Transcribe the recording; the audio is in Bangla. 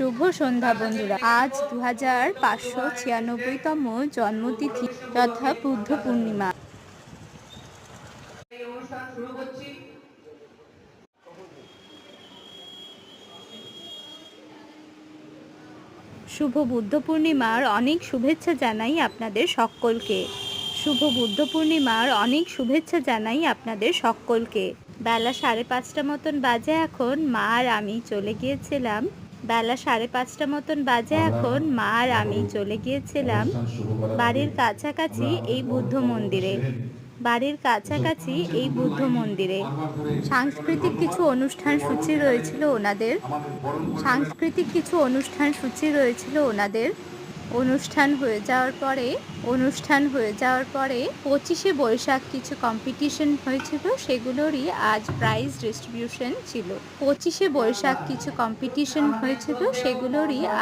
শুভ সন্ধ্যা বন্ধুরা। আজ 2596তম জন্মতিথি তথা বুদ্ধ পূর্ণিমা। শুভ বুদ্ধ পূর্ণিমার অনেক শুভেচ্ছা জানাই আপনাদের সকলকে। শুভ বুদ্ধ পূর্ণিমার অনেক শুভেচ্ছা জানাই আপনাদের সকলকে। বেলা 5:30 মতন বাজে এখন। মা আর আমি চলে গিয়েছিলাম বাড়ির কাছাকাছি এই বুদ্ধ মন্দিরে। সাংস্কৃতিক কিছু অনুষ্ঠান সূচি রয়েছিল ওনাদের। অনুষ্ঠান হয়ে যাওয়ার পরে 25শে বৈশাখ কিছু কম্পিটিশন হয়েছিল, সেগুলোরই আজ প্রাইজ ডিস্ট্রিবিউশন ছিল।